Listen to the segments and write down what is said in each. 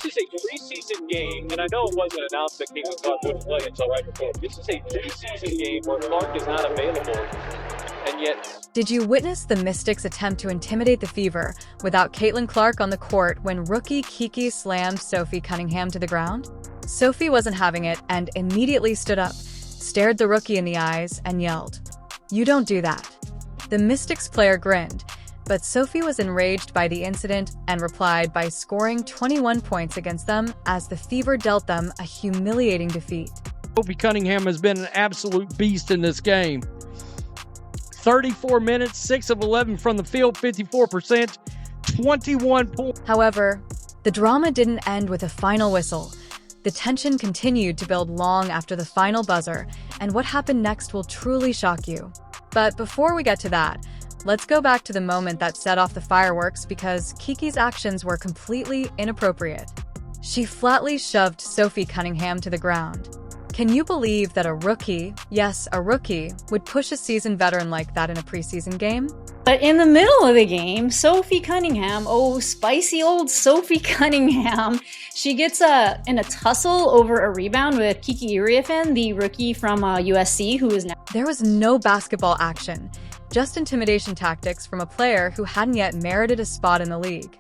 This is a preseason game, and I know it wasn't announced that Caitlin Clark wouldn't play until right before. This is a preseason game where Clark is not available, and yet... Did you witness the Mystics' attempt to intimidate the Fever without Caitlin Clark on the court when rookie Kiki slammed Sophie Cunningham to the ground? Sophie wasn't having it and immediately stood up, stared the rookie in the eyes, and yelled, "You don't do that." The Mystics player grinned, but Sophie was enraged by the incident and replied by scoring 21 points against them as the Fever dealt them a humiliating defeat. Sophie Cunningham has been an absolute beast in this game. 34 minutes, 6 of 11 from the field, 54%, 21 points. However, the drama didn't end with a final whistle. The tension continued to build long after the final buzzer, and what happened next will truly shock you. But before we get to that, let's go back to the moment that set off the fireworks because Kiki's actions were completely inappropriate. She flatly shoved Sophie Cunningham to the ground. Can you believe that a rookie, yes, a rookie, would push a seasoned veteran like that in a preseason game? But in the middle of the game, Sophie Cunningham, oh, spicy old Sophie Cunningham, she gets in a tussle over a rebound with Kiki Iriafen, the rookie from USC, who is now... There was no basketball action, just intimidation tactics from a player who hadn't yet merited a spot in the league.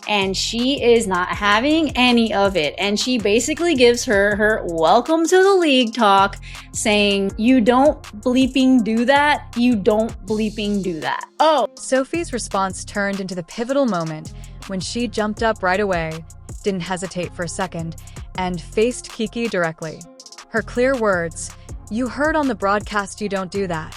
And she is not having any of it. And she basically gives her welcome to the league talk, saying, "You don't bleeping do that. You don't bleeping do that." Oh. Sophie's response turned into the pivotal moment when she jumped up right away, didn't hesitate for a second, and faced Kiki directly. Her clear words, "You heard on the broadcast you don't do that,"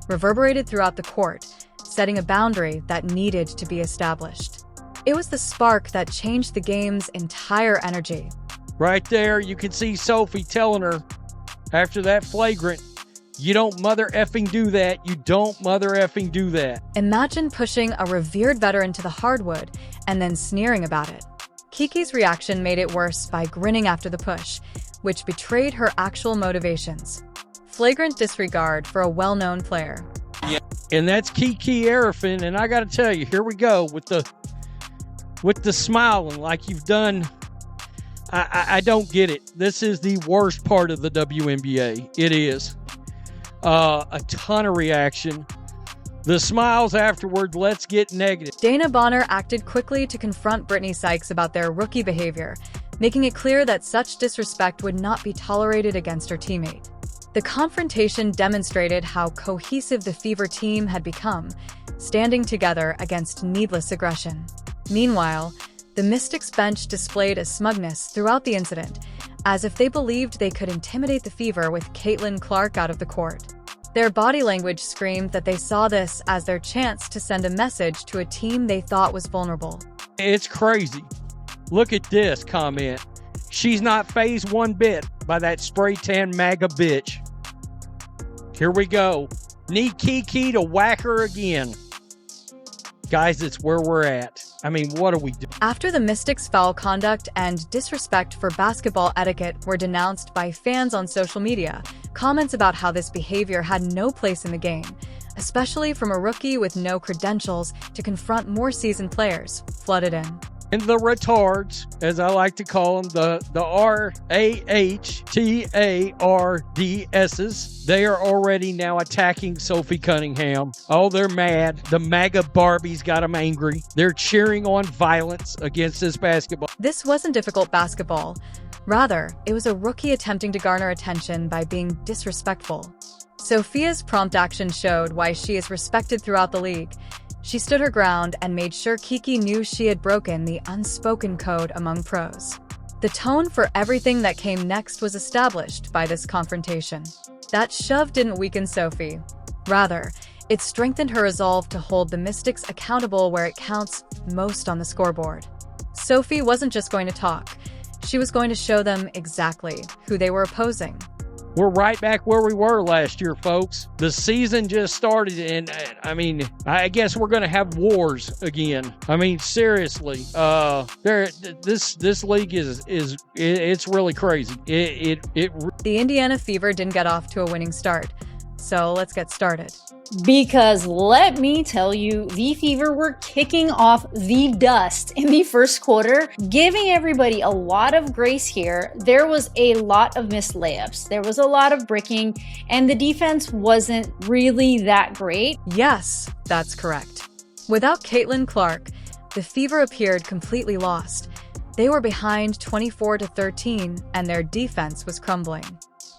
reverberated throughout the court, setting a boundary that needed to be established. It was the spark that changed the game's entire energy. Right there, you can see Sophie telling her after that flagrant, "You don't mother effing do that. You don't mother effing do that." Imagine pushing a revered veteran to the hardwood and then sneering about it. Kiki's reaction made it worse by grinning after the push, which betrayed her actual motivations. Flagrant disregard for a well-known player. Yeah. And that's Kiki Iriafen, and I gotta tell you, here we go with the smiling like you've done. I don't get it. This is the worst part of the WNBA. It is. A ton of reaction. The smiles afterward, let's get negative. Dana Bonner acted quickly to confront Brittany Sykes about their rookie behavior, making it clear that such disrespect would not be tolerated against her teammate. The confrontation demonstrated how cohesive the Fever team had become, standing together against needless aggression. Meanwhile, the Mystics bench displayed a smugness throughout the incident, as if they believed they could intimidate the Fever with Caitlin Clark out of the court. Their body language screamed that they saw this as their chance to send a message to a team they thought was vulnerable. It's crazy. Look at this comment. "She's not fazed one bit by that spray tan MAGA bitch." Here we go. Need Kiki to whack her again. Guys, it's where we're at. I mean, what do we do? After the Mystics' foul conduct and disrespect for basketball etiquette were denounced by fans on social media, comments about how this behavior had no place in the game, especially from a rookie with no credentials to confront more seasoned players, flooded in. And the retards, as I like to call them, the RAHTARDSs, they are already now attacking Sophie Cunningham. Oh, they're mad. The MAGA Barbies got them angry. They're cheering on violence against this basketball. This wasn't difficult basketball. Rather, it was a rookie attempting to garner attention by being disrespectful. Sophia's prompt action showed why she is respected throughout the league. She stood her ground and made sure Kiki knew she had broken the unspoken code among pros. The tone for everything that came next was established by this confrontation. That shove didn't weaken Sophie. Rather, it strengthened her resolve to hold the Mystics accountable where it counts most on the scoreboard. Sophie wasn't just going to talk. She was going to show them exactly who they were opposing. We're right back where we were last year, folks. The season just started, and I mean, I guess we're going to have wars again. I mean, seriously, this league it's really crazy. The Indiana Fever didn't get off to a winning start, so let's get started. Because let me tell you, the Fever were kicking off the dust in the first quarter, giving everybody a lot of grace here. There was a lot of missed layups. There was a lot of bricking, and the defense wasn't really that great. Yes, that's correct. Without Caitlin Clark, the Fever appeared completely lost. They were behind 24-13, and their defense was crumbling.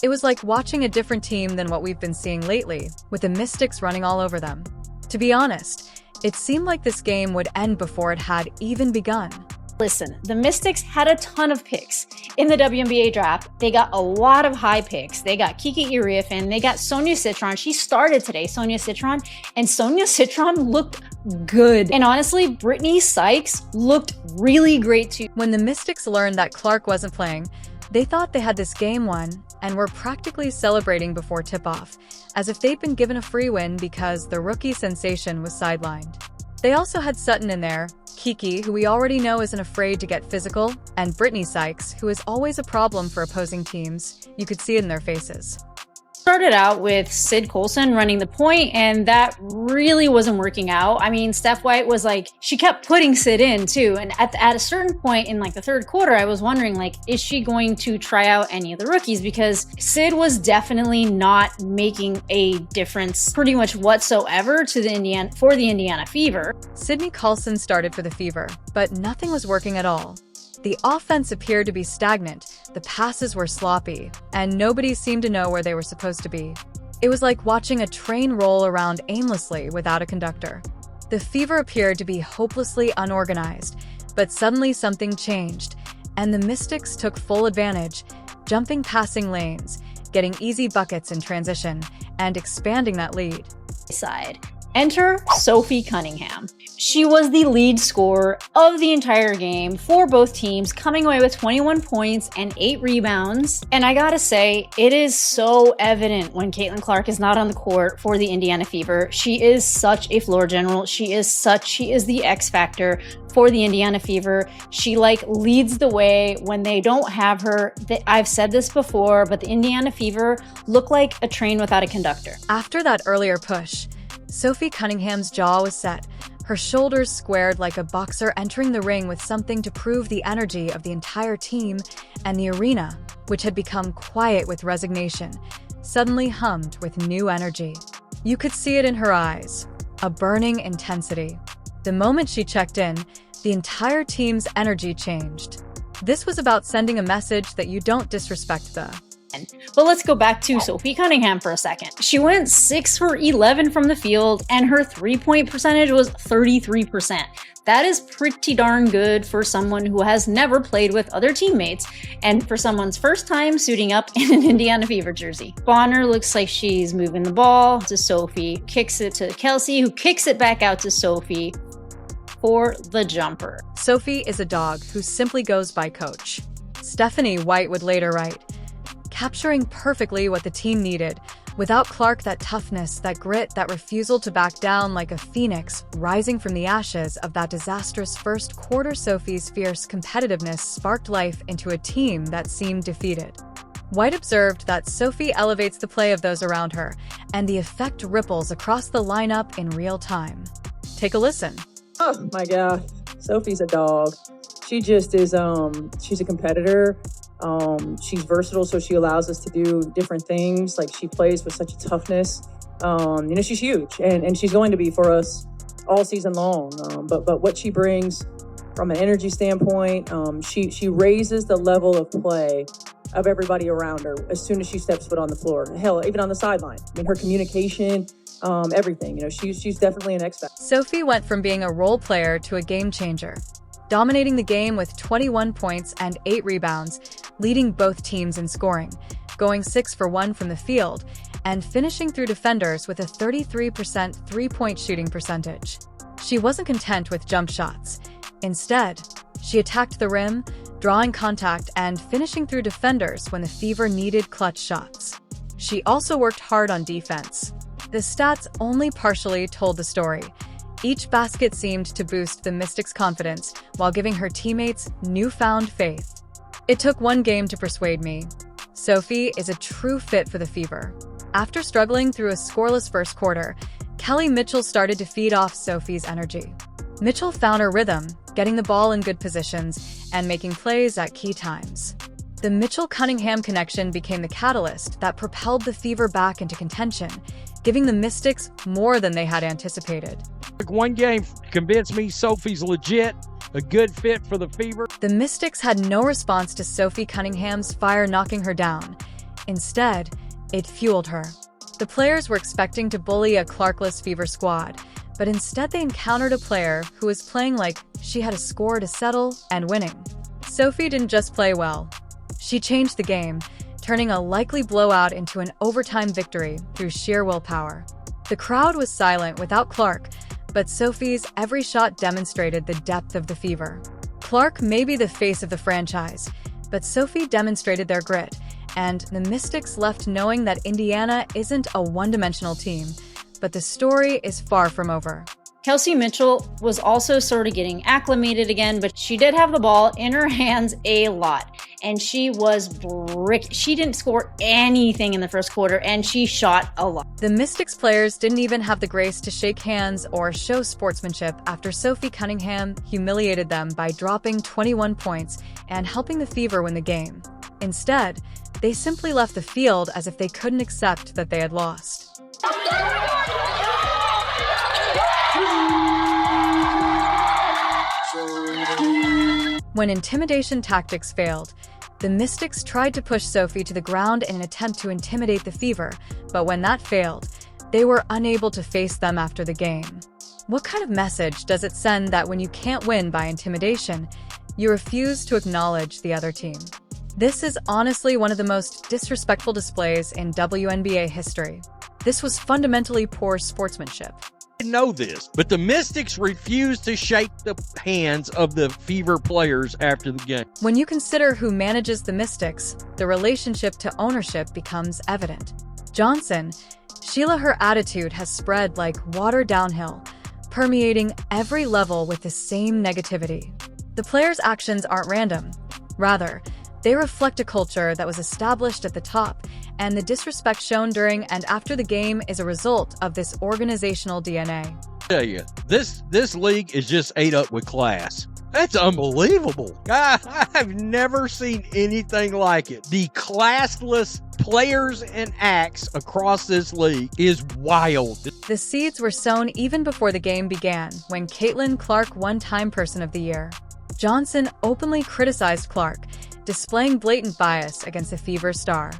It was like watching a different team than what we've been seeing lately, with the Mystics running all over them. To be honest, it seemed like this game would end before it had even begun. Listen, the Mystics had a ton of picks. In the WNBA draft, they got a lot of high picks. They got Kiki Iriafen, they got Sonia Citron. She started today, Sonia Citron, and Sonia Citron looked good. And honestly, Brittany Sykes looked really great too. When the Mystics learned that Clark wasn't playing, they thought they had this game won and were practically celebrating before tip-off, as if they'd been given a free win because the rookie sensation was sidelined. They also had Sutton in there, Kiki, who we already know isn't afraid to get physical, and Brittany Sykes, who is always a problem for opposing teams. You could see it in their faces. Started out with Sid Colson running the point, and that really wasn't working out. I mean, Steph White was like, she kept putting Sid in too. And at a certain point in like the third quarter, I was wondering, like, is she going to try out any of the rookies? Because Sid was definitely not making a difference pretty much whatsoever to the Indiana Fever. Sydney Colson started for the Fever, but nothing was working at all. The offense appeared to be stagnant, the passes were sloppy, and nobody seemed to know where they were supposed to be. It was like watching a train roll around aimlessly without a conductor. The Fever appeared to be hopelessly unorganized, but suddenly something changed, and the Mystics took full advantage, jumping passing lanes, getting easy buckets in transition, and expanding that lead. Side. Enter Sophie Cunningham. She was the lead scorer of the entire game for both teams, coming away with 21 points and 8 rebounds. And I gotta say, it is so evident when Caitlin Clark is not on the court for the Indiana Fever. She is such a floor general. She is the X factor for the Indiana Fever. She like leads the way when they don't have her. I've said this before, but the Indiana Fever look like a train without a conductor. After that earlier push, Sophie Cunningham's jaw was set, her shoulders squared like a boxer entering the ring with something to prove. The energy of the entire team and the arena, which had become quiet with resignation, suddenly hummed with new energy. You could see it in her eyes, a burning intensity. The moment she checked in, the entire team's energy changed. This was about sending a message that you don't disrespect the. But let's go back to Sophie Cunningham for a second. She went 6 for 11 from the field, and her three-point percentage was 33%. That is pretty darn good for someone who has never played with other teammates, and for someone's first time suiting up in an Indiana Fever jersey. Bonner looks like she's moving the ball to Sophie, kicks it to Kelsey, who kicks it back out to Sophie for the jumper. Sophie is a dog who simply goes by coach. Stephanie White would later write, capturing perfectly what the team needed. Without Clark, that toughness, that grit, that refusal to back down like a phoenix rising from the ashes of that disastrous first quarter, Sophie's fierce competitiveness sparked life into a team that seemed defeated. White observed that Sophie elevates the play of those around her, and the effect ripples across the lineup in real time. Take a listen. Oh my God, Sophie's a dog. She just is, she's a competitor. She's versatile, so she allows us to do different things. Like, she plays with such a toughness. She's huge, and she's going to be for us all season long. But what she brings from an energy standpoint, she raises the level of play of everybody around her as soon as she steps foot on the floor. Hell, even on the sideline. I mean, her communication, everything. She's definitely an X factor. Sophie went from being a role player to a game changer, dominating the game with 21 points and 8 rebounds, leading both teams in scoring, going 6 for 1 from the field, and finishing through defenders with a 33% three-point shooting percentage. She wasn't content with jump shots. Instead, she attacked the rim, drawing contact and finishing through defenders when the Fever needed clutch shots. She also worked hard on defense. The stats only partially told the story. Each basket seemed to boost the Mystics' confidence while giving her teammates newfound faith. It took one game to persuade me. Sophie is a true fit for the Fever. After struggling through a scoreless first quarter, Kelly Mitchell started to feed off Sophie's energy. Mitchell found her rhythm, getting the ball in good positions and making plays at key times. The Mitchell-Cunningham connection became the catalyst that propelled the Fever back into contention, giving the Mystics more than they had anticipated. One game convinced me Sophie's legit, a good fit for the Fever. The Mystics had no response to Sophie Cunningham's fire knocking her down. Instead, it fueled her. The players were expecting to bully a Clarkless Fever squad, but instead they encountered a player who was playing like she had a score to settle and winning. Sophie didn't just play well. She changed the game, turning a likely blowout into an overtime victory through sheer willpower. The crowd was silent without Clark, but Sophie's every shot demonstrated the depth of the Fever. Clark may be the face of the franchise, but Sophie demonstrated their grit, and the Mystics left knowing that Indiana isn't a one-dimensional team, but the story is far from over. Kelsey Mitchell was also sort of getting acclimated again, but she did have the ball in her hands a lot. And she was she didn't score anything in the first quarter, and she shot a lot. The Mystics players didn't even have the grace to shake hands or show sportsmanship after Sophie Cunningham humiliated them by dropping 21 points and helping the Fever win the game. Instead, they simply left the field as if they couldn't accept that they had lost. When intimidation tactics failed, the Mystics tried to push Sophie to the ground in an attempt to intimidate the Fever, but when that failed, they were unable to face them after the game. What kind of message does it send that when you can't win by intimidation, you refuse to acknowledge the other team? This is honestly one of the most disrespectful displays in WNBA history. This was fundamentally poor sportsmanship. I know this, but the Mystics refused to shake the hands of the Fever players after the game. When you consider who manages the Mystics, the relationship to ownership becomes evident. Johnson, her attitude has spread like water downhill, permeating every level with the same negativity. The players' actions aren't random. Rather, they reflect a culture that was established at the top, and the disrespect shown during and after the game is a result of this organizational DNA. I tell you, this league is just ate up with class. That's unbelievable. I've never seen anything like it. The classless players and acts across this league is wild. The seeds were sown even before the game began, when Caitlin Clark won Time Person of the Year. Johnson openly criticized Clark, displaying blatant bias against the Fever star.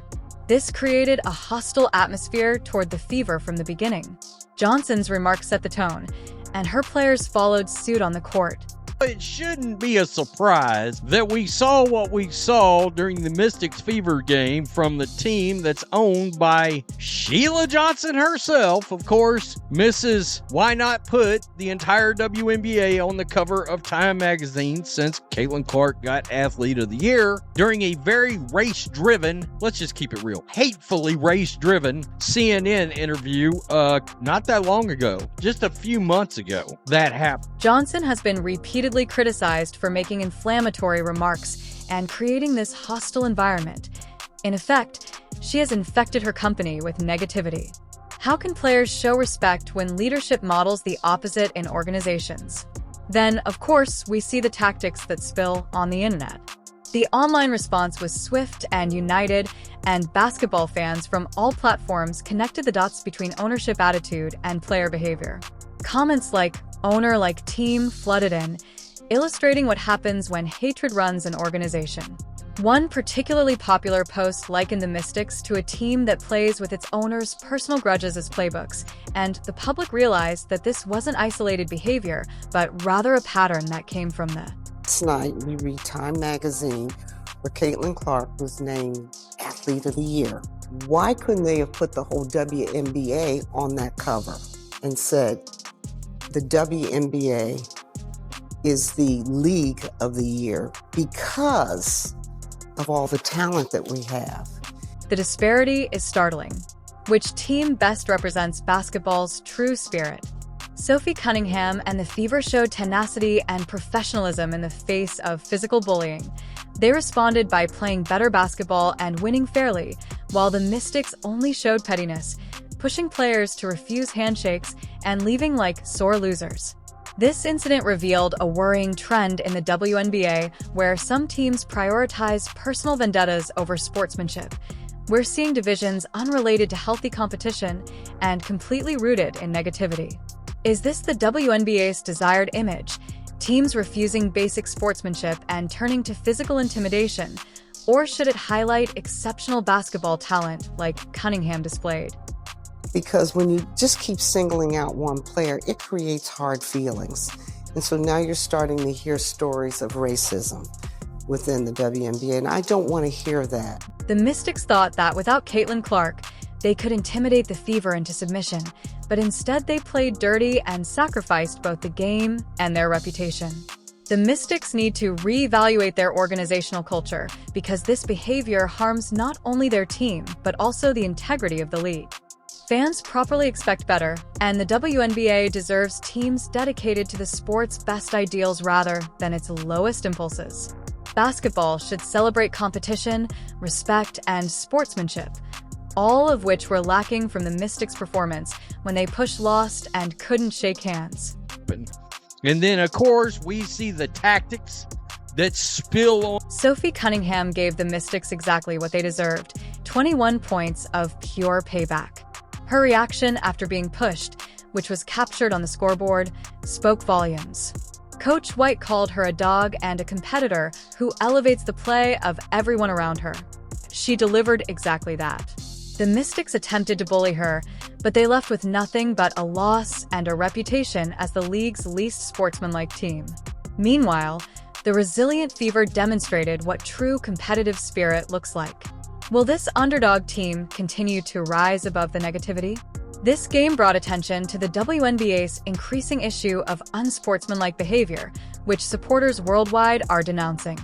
This created a hostile atmosphere toward the Fever from the beginning. Johnson's remarks set the tone, and her players followed suit on the court. It shouldn't be a surprise that we saw what we saw during the Mystics Fever game from the team that's owned by Sheila Johnson herself, of course, Mrs. Why Not Put the entire WNBA on the cover of Time magazine since Caitlin Clark got Athlete of the Year during a very race-driven, let's just keep it real, hatefully race-driven CNN interview not that long ago, just a few months ago that happened. Johnson has been repeatedly criticized for making inflammatory remarks and creating this hostile environment. In effect, she has infected her company with negativity. How can players show respect when leadership models the opposite in organizations? Then, of course, we see the tactics that spill on the internet. The online response was swift and united, and basketball fans from all platforms connected the dots between ownership attitude and player behavior. Comments like "owner like team" flooded in, illustrating what happens when hatred runs an organization. One particularly popular post likened the Mystics to a team that plays with its owner's personal grudges as playbooks, and the public realized that this wasn't isolated behavior, but rather a pattern that came from the... Last night, we read Time magazine where Caitlin Clark was named Athlete of the Year. Why couldn't they have put the whole WNBA on that cover and said, the WNBA is the league of the year because of all the talent that we have? The disparity is startling. Which team best represents basketball's true spirit? Sophie Cunningham and the Fever showed tenacity and professionalism in the face of physical bullying. They responded by playing better basketball and winning fairly, while the Mystics only showed pettiness, pushing players to refuse handshakes and leaving like sore losers. This incident revealed a worrying trend in the WNBA where some teams prioritize personal vendettas over sportsmanship. We're seeing divisions unrelated to healthy competition and completely rooted in negativity. Is this the WNBA's desired image? Teams refusing basic sportsmanship and turning to physical intimidation? Or should it highlight exceptional basketball talent like Cunningham displayed? Because when you just keep singling out one player, it creates hard feelings. And so now you're starting to hear stories of racism within the WNBA, and I don't want to hear that. The Mystics thought that without Caitlin Clark, they could intimidate the Fever into submission, but instead they played dirty and sacrificed both the game and their reputation. The Mystics need to reevaluate their organizational culture because this behavior harms not only their team, but also the integrity of the league. Fans properly expect better, and the WNBA deserves teams dedicated to the sport's best ideals rather than its lowest impulses. Basketball should celebrate competition, respect, and sportsmanship, all of which were lacking from the Mystics' performance when they pushed lost and couldn't shake hands. And then, of course, we see the tactics that spill on. Sophie Cunningham gave the Mystics exactly what they deserved, 21 points of pure payback. Her reaction after being pushed, which was captured on the scoreboard, spoke volumes. Coach White called her a dog and a competitor who elevates the play of everyone around her. She delivered exactly that. The Mystics attempted to bully her, but they left with nothing but a loss and a reputation as the league's least sportsmanlike team. Meanwhile, the resilient Fever demonstrated what true competitive spirit looks like. Will this underdog team continue to rise above the negativity? This game brought attention to the WNBA's increasing issue of unsportsmanlike behavior, which supporters worldwide are denouncing.